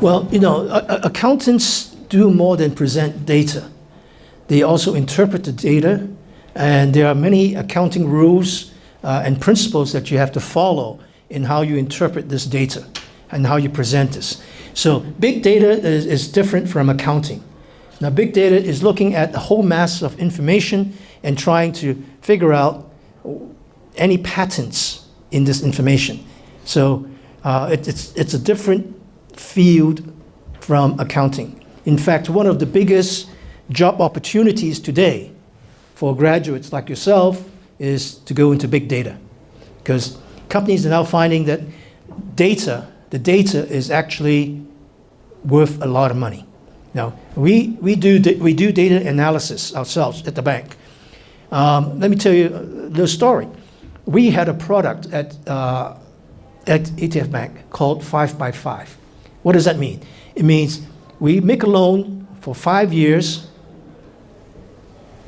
Well, accountants do more than present data. They also interpret the data, and there are many accounting rules and principles that you have to follow in how you interpret this data and how you present this. So big data is different from accounting. Now, big data is looking at the whole mass of information and trying to figure out any patterns in this information. So it's a different field from accounting. In fact, one of the biggest job opportunities today for graduates like yourself is to go into big data, because companies are now finding that the data is actually worth a lot of money. Now, we do data analysis ourselves at the bank. Let me tell you the story. We had a product at ATFBank called 5x5. What does that mean? It means we make a loan for 5 years,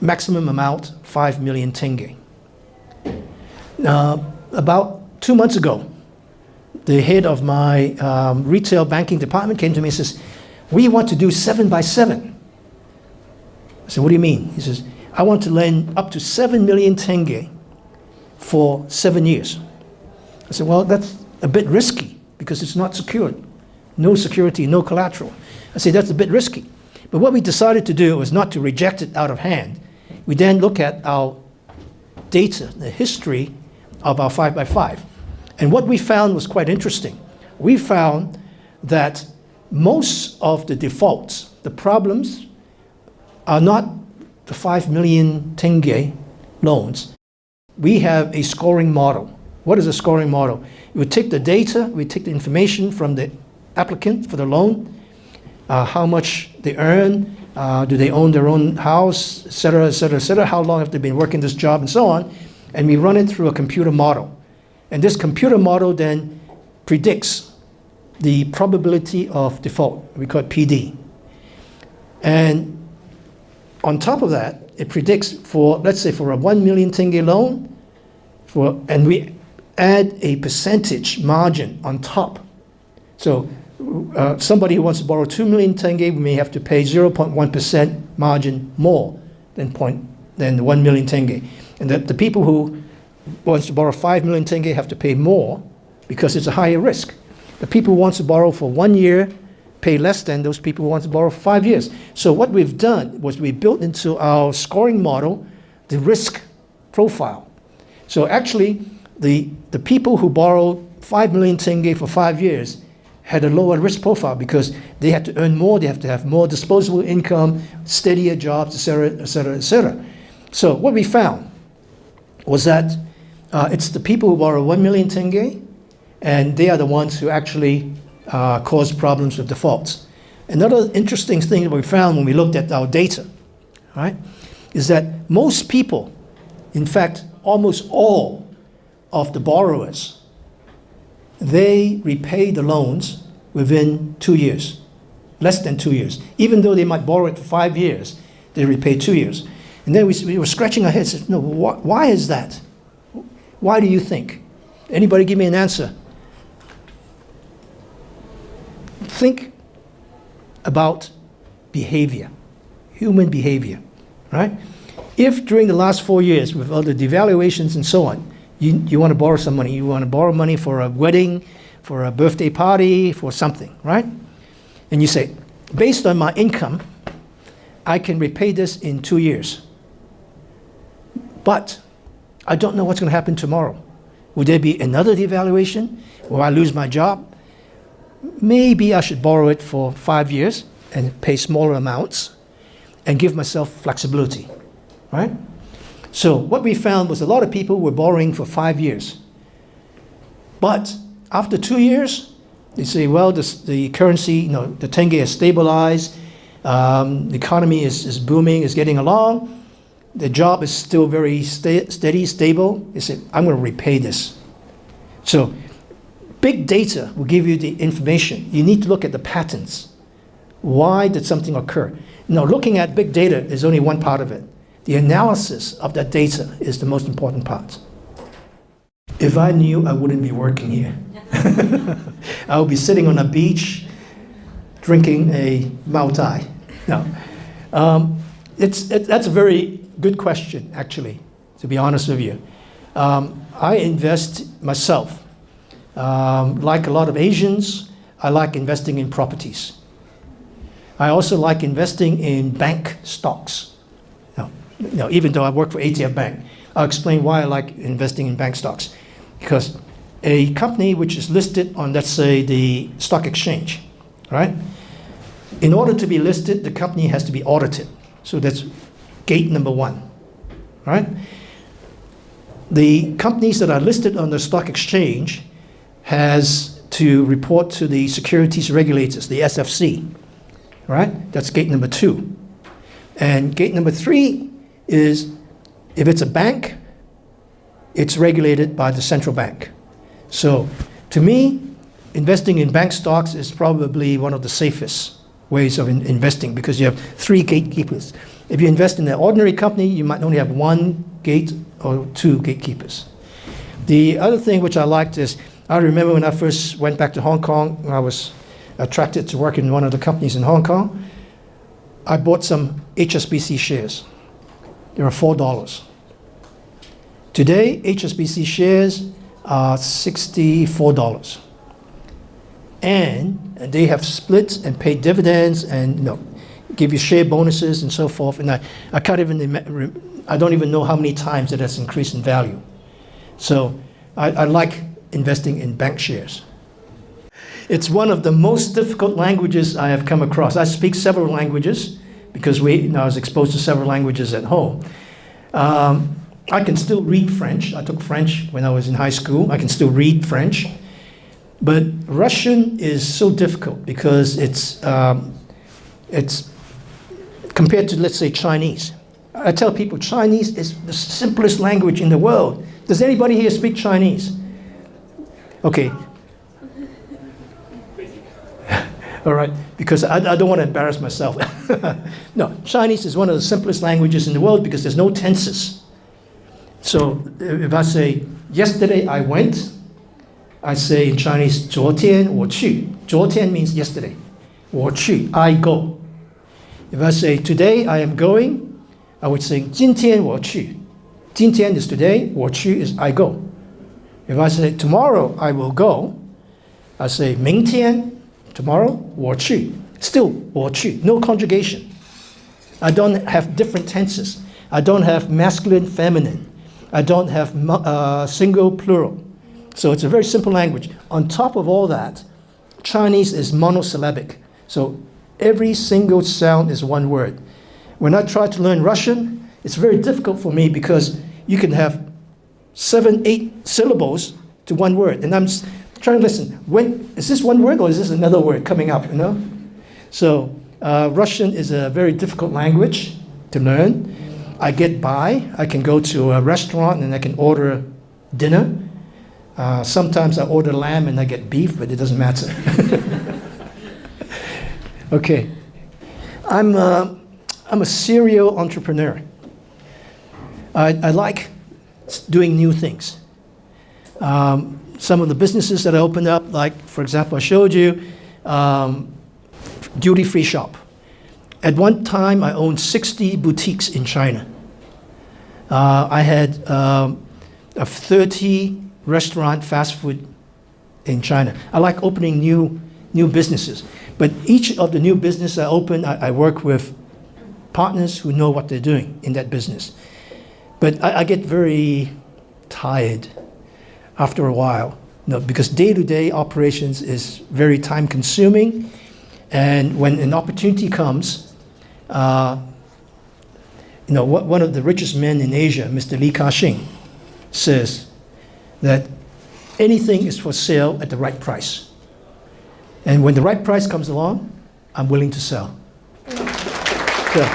maximum amount 5 million tenge. About 2 months ago, the head of my retail banking department came to me and says, "We want to do 7x7. I said, "What do you mean?" He says, "I want to lend up to 7 million tenge for 7 years." I said, "Well, that's a bit risky because it's not secured. No security, no collateral." I said, "That's a bit risky." But what we decided to do was not to reject it out of hand. We then look at our data, the history of our 5x5. And what we found was quite interesting. We found that most of the defaults, the problems, are not the 5 million tenge loans. We have a scoring model. What is a scoring model? We take the data, we take the information from the applicant for the loan, how much they earn, do they own their own house, et cetera, et cetera, et cetera, how long have they been working this job, and so on, and we run it through a computer model. And this computer model then predicts the probability of default. We call it PD. And on top of that, it predicts for, let's say, for a 1 million tenge loan, and we add a percentage margin on top. So somebody who wants to borrow 2 million tenge, we may have to pay 0.1% margin more than the 1 million tenge. And the people who wants to borrow 5 million tenge have to pay more because it's a higher risk. The people who want to borrow for 1 year pay less than those people who want to borrow for 5 years. So what we've done was we built into our scoring model the risk profile. So actually, the people who borrowed 5 million tenge for 5 years had a lower risk profile because they had to earn more, they have to have more disposable income, steadier jobs, et cetera, et cetera, et cetera. So what we found was that it's the people who borrow 1 million tenge, and they are the ones who actually cause problems with defaults. Another interesting thing that we found when we looked at our data, right, is that most people, in fact, almost all of the borrowers, they repay the loans within 2 years, less than 2 years. Even though they might borrow it for 5 years, they repay 2 years. And then we were scratching our heads, said, no, why is that? Why do you think? Anybody give me an answer? Think about behavior, human behavior, right? If during the last 4 years, with all the devaluations and so on, you want to borrow some money, you want to borrow money for a wedding, for a birthday party, for something, right? And you say, based on my income, I can repay this in 2 years. But I don't know what's going to happen tomorrow. Would there be another devaluation? Will I lose my job? Maybe I should borrow it for 5 years and pay smaller amounts and give myself flexibility, right? So what we found was a lot of people were borrowing for 5 years. But after 2 years, they say, well, the currency, the tenge has stabilized, the economy is booming, is getting along, the job is still very steady, stable. They say, I'm going to repay this. So big data will give you the information. You need to look at the patterns. Why did something occur? Now, looking at big data is only one part of it. The analysis of that data is the most important part. If I knew, I wouldn't be working here. I would be sitting on a beach drinking a Mai Tai. No. That's a very good question, actually, to be honest with you. I invest myself. Like a lot of Asians, I like investing in properties. I also like investing in bank stocks. Now, even though I work for ATFBank, I'll explain why I like investing in bank stocks. Because a company which is listed on, let's say, the stock exchange, right? In order to be listed, the company has to be audited. So that's gate number one, right? The companies that are listed on the stock exchange has to report to the securities regulators, the SFC, right? That's gate number two. And gate number three is, if it's a bank, it's regulated by the central bank. So to me, investing in bank stocks is probably one of the safest ways of investing, because you have three gatekeepers. If you invest in an ordinary company, you might only have one gate or two gatekeepers. The other thing which I liked is, I remember when I first went back to Hong Kong, I was attracted to work in one of the companies in Hong Kong. I bought some HSBC shares. They were $4. Today, HSBC shares are $64. And they have split and paid dividends and give you share bonuses and so forth. And I can't even, I don't even know how many times it has increased in value. So I like investing in bank shares. It's one of the most difficult languages I have come across. I speak several languages because I was exposed to several languages at home. I can still read French. I took French when I was in high school. I can still read French. But Russian is so difficult because it's compared to, let's say, Chinese. I tell people Chinese is the simplest language in the world. Does anybody here speak Chinese? Okay. All right, because I don't want to embarrass myself. No, Chinese is one of the simplest languages in the world because there's no tenses. So if I say, yesterday I went, I say in Chinese, 昨天我去. 昨天 means yesterday. 我去, I go. If I say, today I am going, I would say, 今天我去. 今天 is today, 我去 is I go. If I say, tomorrow I will go, I say, 明天, tomorrow, 我去. Still, 我去, no conjugation. I don't have different tenses. I don't have masculine, feminine. I don't have single, plural. So it's a very simple language. On top of all that, Chinese is monosyllabic. So every single sound is one word. When I try to learn Russian, it's very difficult for me because you can have 7, 8 syllables to one word. And I'm trying to listen. Is this one word or is this another word coming up, So Russian is a very difficult language to learn. I get by. I can go to a restaurant and I can order dinner. Sometimes I order lamb and I get beef, but it doesn't matter. Okay. I'm a serial entrepreneur. I like doing new things. Some of the businesses that I opened up, like, for example, I showed you, duty-free shop. At one time, I owned 60 boutiques in China. I had a 30 restaurant fast food in China. I like opening new businesses. But each of the new business I open, I work with partners who know what they're doing in that business. But I get very tired after a while, because day-to-day operations is very time-consuming. And when an opportunity comes, one of the richest men in Asia, Mr. Li Ka-shing, says that anything is for sale at the right price. And when the right price comes along, I'm willing to sell. So.